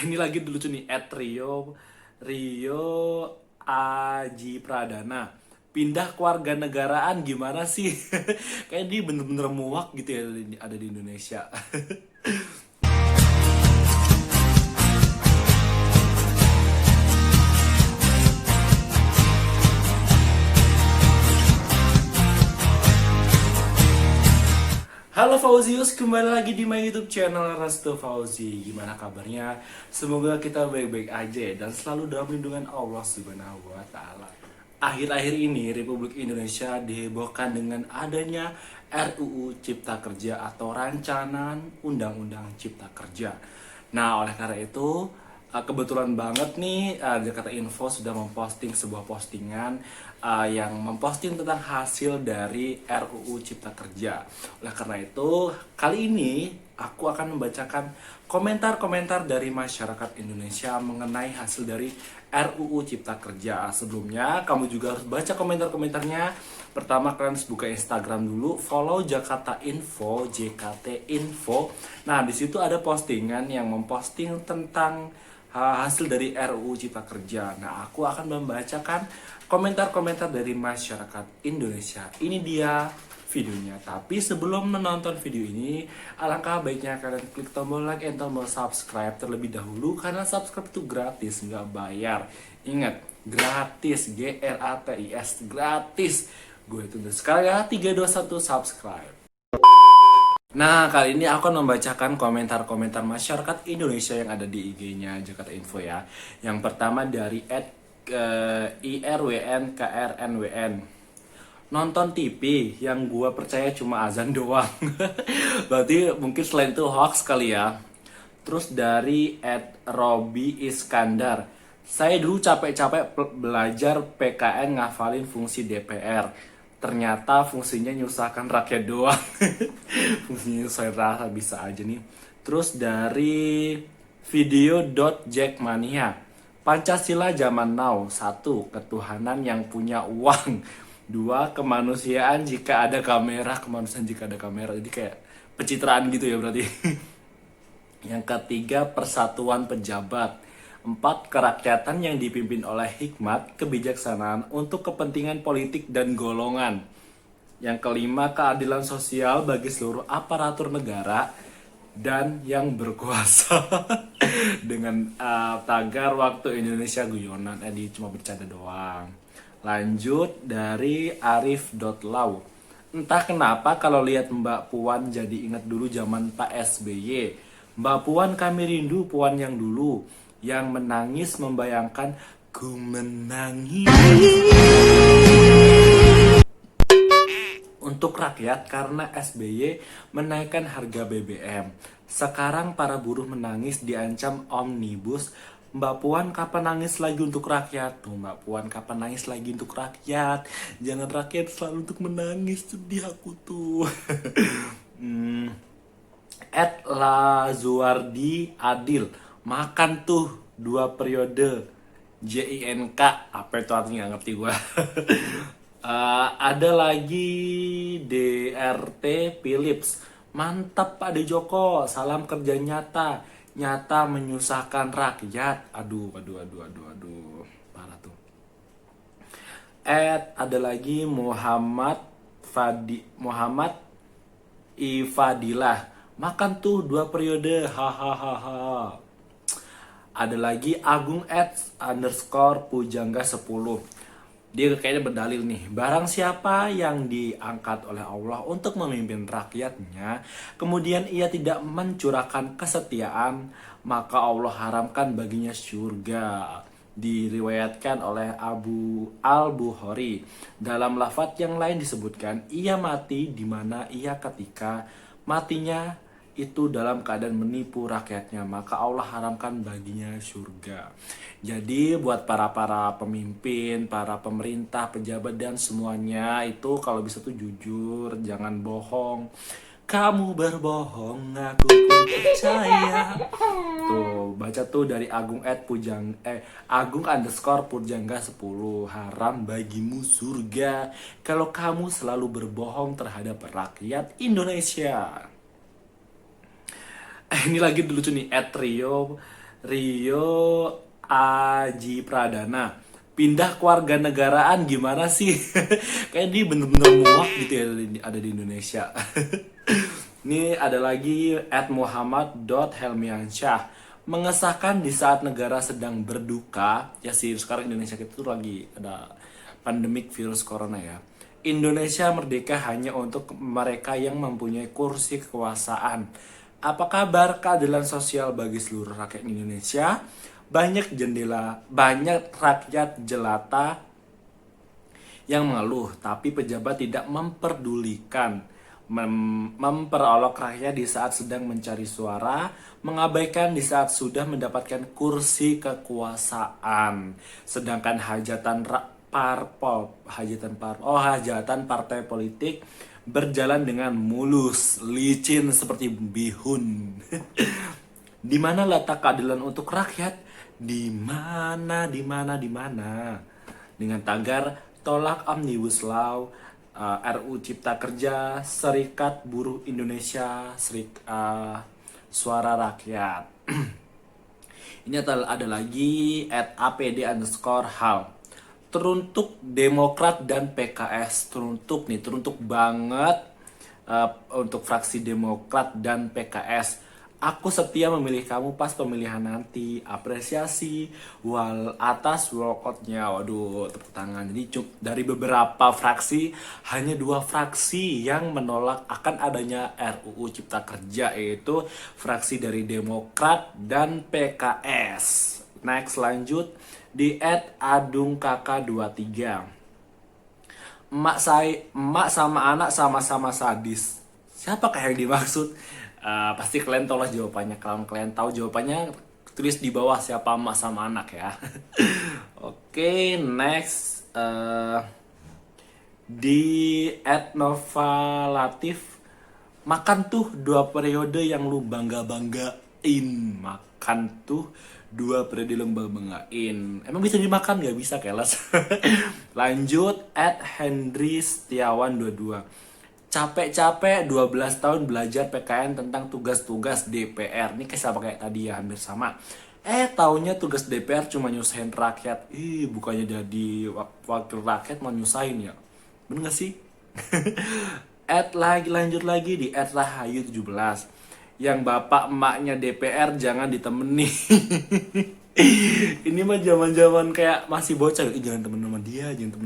Ini lagi lucu nih, Rio Aji Pradana pindah kewarganegaraan gimana sih? Kayak dia bener-bener muak gitu ya, ada di Indonesia. Halo Fauzius, kembali lagi di my YouTube channel Resto Fauzi. Gimana kabarnya? Semoga kita baik-baik aja ya, dan selalu dalam lindungan Allah Subhanahu wa Ta'ala. Akhir-akhir ini Republik Indonesia dihebohkan dengan adanya RUU Cipta Kerja atau Rancangan Undang-Undang Cipta Kerja. Nah, oleh karena itu kebetulan banget nih Jakarta Info sudah memposting sebuah postingan yang memposting tentang hasil dari RUU Cipta Kerja. Oleh karena itu, kali ini aku akan membacakan komentar-komentar dari masyarakat Indonesia mengenai hasil dari RUU Cipta Kerja. Sebelumnya, kamu juga harus baca komentar-komentarnya. Pertama, kalian harus buka Instagram dulu, follow Jakarta Info, JKT Info. Nah, di situ ada postingan yang memposting tentang hasil dari RUU Cipta Kerja. Nah, aku akan membacakan komentar-komentar dari masyarakat Indonesia. Ini dia videonya. Tapi sebelum menonton video ini, alangkah baiknya kalian klik tombol like dan tombol subscribe terlebih dahulu, karena subscribe itu gratis, nggak bayar. Ingat, gratis, GRATIS, gratis. Gue tunggu sekarang ya, 3, 2, 1, subscribe. Nah, kali ini aku akan membacakan komentar-komentar masyarakat Indonesia yang ada di IG-nya Jakarta Info ya. Yang pertama dari @IRWNKRNWN. Nonton TV yang gua percaya cuma azan doang. Berarti mungkin selain itu hoax kali ya. Terus dari @Robi Iskandar. Saya dulu capek-capek belajar PKN ngafalin fungsi DPR. Ternyata fungsinya nyusahkan rakyat doang. Fungsinya saya rasa bisa aja nih. Terus dari video.jackmania. Pancasila zaman now. 1. Ketuhanan yang punya uang. 2. Kemanusiaan jika ada kamera. Kemanusiaan jika ada kamera. Jadi kayak pencitraan gitu ya berarti. Yang ketiga, persatuan pejabat. 4. Kerakyatan yang dipimpin oleh hikmat, kebijaksanaan untuk kepentingan politik dan golongan. Yang kelima, keadilan sosial bagi seluruh aparatur negara dan yang berkuasa. Dengan tagar waktu Indonesia guyonan, di cuma bercanda doang. Lanjut dari Arif.lau. Entah kenapa kalau lihat Mbak Puan jadi ingat dulu zaman Pak SBY. Mbak Puan kami rindu Puan yang dulu, yang menangis membayangkan ku menangis untuk rakyat karena SBY menaikkan harga BBM. Sekarang para buruh menangis diancam omnibus. Mbak Puan kapan nangis lagi untuk rakyat? Tuh Mbak Puan kapan nangis lagi untuk rakyat? Jangan rakyat selalu untuk menangis, sedih aku tuh. Lazuardi Adil. Makan tuh 2 periode JINK. Apa itu artinya, nggak ngerti gue. Ada lagi DRT Philips. Mantap Pak De Joko, salam kerja nyata. Nyata menyusahkan rakyat. Aduh. Parah tuh. Ada lagi Muhammad Ifadilah. Makan tuh 2 periode. Hahaha. Ada lagi Agung _Pujangga 10. Dia kayaknya berdalil nih, barang siapa yang diangkat oleh Allah untuk memimpin rakyatnya, kemudian ia tidak mencurahkan kesetiaan, maka Allah haramkan baginya surga. Diriwayatkan oleh Abu Al-Bukhari. Dalam lafaz yang lain disebutkan, ia mati di mana ia ketika matinya itu dalam keadaan menipu rakyatnya, maka Allah haramkan baginya surga. Jadi buat para pemimpin, para pemerintah, pejabat dan semuanya itu kalau bisa tuh jujur, jangan bohong. Kamu berbohong, aku pun percaya. Tuh, baca tuh dari Agung_Pujangga 10. Haram bagimu surga kalau kamu selalu berbohong terhadap rakyat Indonesia. Ini lagi lucu nih, Rio Aji Pradana, pindah kewarganegaraan gimana sih? Kayak dia bener-bener muak gitu ya ada di Indonesia. Ini ada lagi @muhammad.helmiansyah, mengesahkan di saat negara sedang berduka. Ya sih, sekarang Indonesia itu lagi ada pandemik virus corona ya. Indonesia merdeka hanya untuk mereka yang mempunyai kursi kekuasaan. Apa kabar keadilan sosial bagi seluruh rakyat Indonesia? Banyak rakyat jelata yang mengeluh, tapi pejabat tidak memperdulikan, memperolok rakyat di saat sedang mencari suara, mengabaikan di saat sudah mendapatkan kursi kekuasaan. Sedangkan hajatan partai politik berjalan dengan mulus, licin seperti bihun. Di mana letak keadilan untuk rakyat? Di mana? Dengan tagar tolak Omnibus Law, RU Cipta Kerja, Serikat Buruh Indonesia, Suara Rakyat. Ini ada lagi @apd_hal. Teruntuk Demokrat dan PKS, teruntuk banget untuk fraksi Demokrat dan PKS. Aku setia memilih kamu pas pemilihan nanti. Apresiasi atas walkoutnya. Waduh, tepuk tangan. Jadi dari beberapa fraksi, hanya 2 fraksi yang menolak akan adanya RUU Cipta Kerja, yaitu fraksi dari Demokrat dan PKS. Next, lanjut di @adungkaka23. Emak sama anak sama-sama sadis. Siapakah yang dimaksud? Pasti kalian tahu lah jawabannya. Kalau kalian tahu jawabannya, tulis di bawah siapa emak sama anak ya. Oke, next di @novalatif, makan tuh 2 periode yang lu banggain. Makan tuh 2 periode lu banggain. Emang bisa dimakan? Gak bisa, kelas. Lanjut @Hendry Setiawan 22. Capek-capek 12 tahun belajar PKN tentang tugas-tugas DPR. Ini kayak tadi ya, hampir sama. Taunya tugas DPR cuma nyusahin rakyat. Bukannya jadi wakil rakyat mau nyusahin ya. Bener gak sih? Lanjut lagi di @rahayu17. Yang bapak emaknya DPR jangan ditemeni. Ini mah zaman-zaman kayak masih bocah. Jangan temen sama dia gitu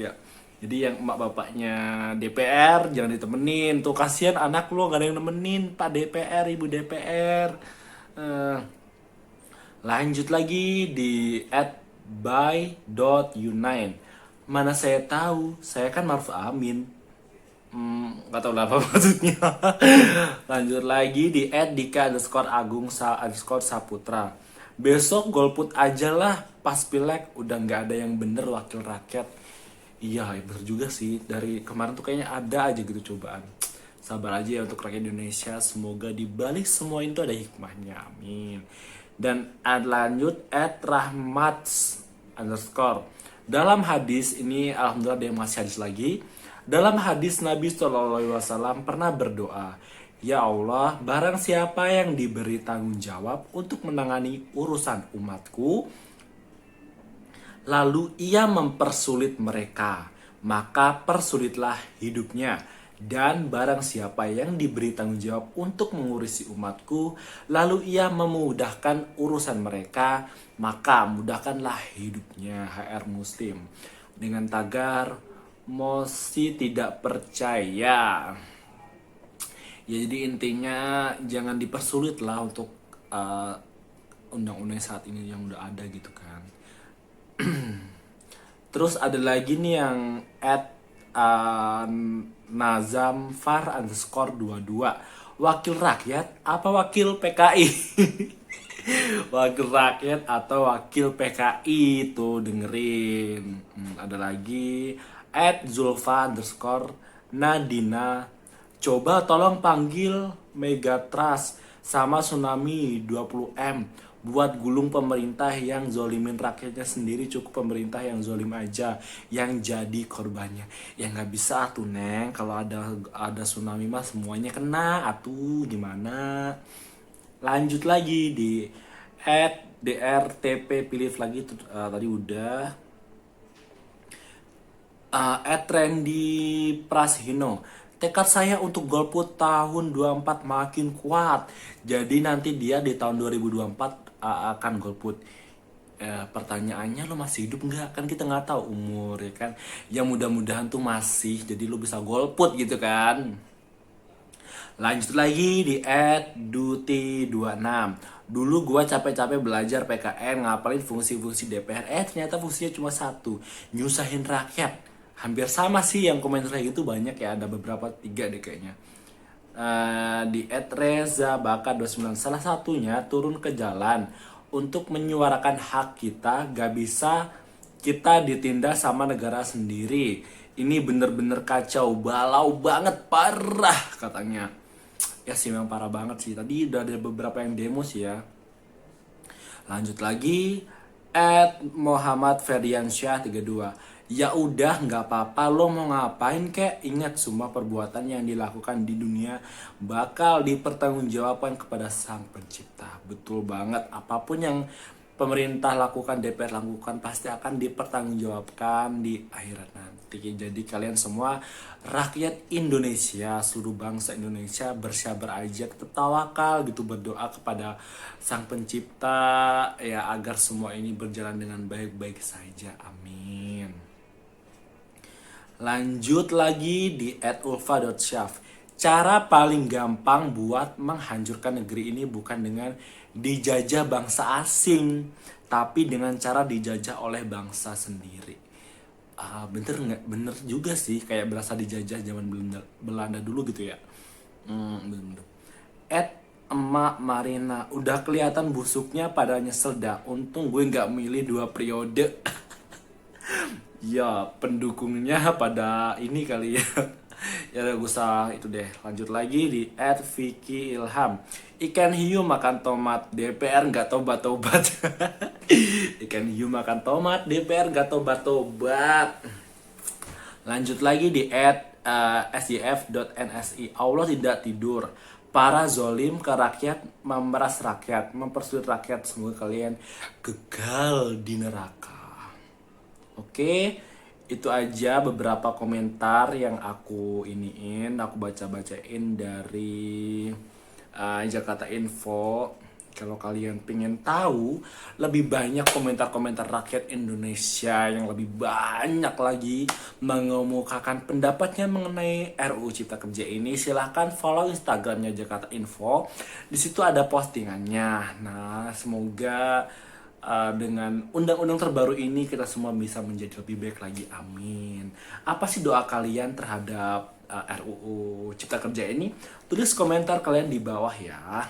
ya. Jadi yang emak bapaknya DPR jangan ditemenin. Tuh kasihan anak lu gak ada yang nemenin, Pak DPR, Ibu DPR. Lanjut lagi di @by.unine. Mana saya tahu, saya kan Maruf Amin. Gak tahu lah apa maksudnya. Lanjut lagi di @dika_agung_saputra. Besok golput aja lah, pas pileg udah gak ada yang bener wakil rakyat. Iya, bener juga sih. Dari kemarin tuh kayaknya ada aja gitu cobaan. Sabar aja ya untuk rakyat Indonesia. Semoga dibalik semua itu ada hikmahnya. Amin. Dan lanjut @rahmats_. Dalam hadis ini, alhamdulillah dia masih hadis lagi. Dalam hadis Nabi SAW pernah berdoa, ya Allah, barang siapa yang diberi tanggung jawab untuk menangani urusan umatku, lalu ia mempersulit mereka, maka persulitlah hidupnya. Dan barang siapa yang diberi tanggung jawab untuk mengurusi umatku, lalu ia memudahkan urusan mereka, maka mudahkanlah hidupnya. HR Muslim. Dengan tagar Mosi tidak percaya. Ya, jadi intinya jangan dipersulit lah untuk undang-undang saat ini yang udah ada gitu kan. Terus ada lagi nih yang @nazamfar_22. Wakil rakyat apa wakil PKI? Wakil rakyat atau wakil PKI tuh dengerin. Ada lagi @zulfa_nadina. Coba tolong panggil Megatrust sama Tsunami 20M buat gulung pemerintah yang zolimin rakyatnya sendiri. Cukup pemerintah yang zolim aja yang jadi korbannya. Ya nggak bisa tuh Neng, kalau ada tsunami mah semuanya kena atuh, gimana. Lanjut lagi di @drtp pilih lagi tadi udah. Randy Prashino, tekad saya untuk golput tahun 24 makin kuat. Jadi nanti dia di tahun 2024 akan golput. Pertanyaannya, lo masih hidup nggak? Kan kita nggak tahu umur ya kan. Ya mudah-mudahan tuh masih, jadi lo bisa golput gitu kan. Lanjut lagi di @duti26. Dulu gua capek-capek belajar PKN, ngapalin fungsi-fungsi DPR. Ternyata fungsinya cuma satu, nyusahin rakyat. Hampir sama sih yang komentar kayak gitu, banyak ya, ada beberapa, 3 deh kayaknya. Di @rezabaka29, salah satunya turun ke jalan untuk menyuarakan hak kita. Gak bisa kita ditindas sama negara sendiri. Ini bener-bener kacau, balau banget, parah katanya. Ya sih, memang parah banget sih. Tadi udah ada beberapa yang demo sih ya. Lanjut lagi, Muhammad Ferdiansyah 32. Ya udah, nggak apa-apa, lo mau ngapain kek, ingat semua perbuatan yang dilakukan di dunia bakal dipertanggungjawabkan kepada Sang Pencipta. Betul banget, apapun yang pemerintah lakukan, DPR lakukan, pasti akan dipertanggungjawabkan di akhirat nanti. Jadi kalian semua rakyat Indonesia, seluruh bangsa Indonesia, bersabar aja, tetap tawakal gitu, berdoa kepada Sang Pencipta ya, agar semua ini berjalan dengan baik-baik saja. Amin. Lanjut lagi di @ulfa.syaf. Cara paling gampang buat menghancurkan negeri ini bukan dengan dijajah bangsa asing, tapi dengan cara dijajah oleh bangsa sendiri. Bener nggak? Bener juga sih, kayak berasa dijajah zaman Belanda dulu gitu ya. Bener. Emak Marina, udah kelihatan busuknya pada nyesel dah. Untung gue nggak milih 2 periode. Ya, pendukungnya pada ini kali ya. Ya gak usah itu deh. Lanjut lagi di @Vicky Ilham. Ikan hiu makan tomat, DPR nggak tobat-tobat. Ikan hiu makan tomat, DPR nggak tobat-tobat. Lanjut lagi di @sjf.nsi. Allah tidak tidur. Para zolim ke rakyat, memeras rakyat, mempersulit rakyat. Semoga kalian kekal di neraka. Oke, itu aja beberapa komentar yang aku baca-bacain dari Jakarta Info. Kalau kalian pengen tahu lebih banyak komentar-komentar rakyat Indonesia yang lebih banyak lagi mengemukakan pendapatnya mengenai RUU Cipta Kerja ini, silahkan follow Instagramnya Jakarta Info. Di situ ada postingannya. Nah, semoga dengan undang-undang terbaru ini kita semua bisa menjadi lebih baik lagi. Amin. Apa sih doa kalian terhadap RUU Cipta Kerja ini? Tulis komentar kalian di bawah ya.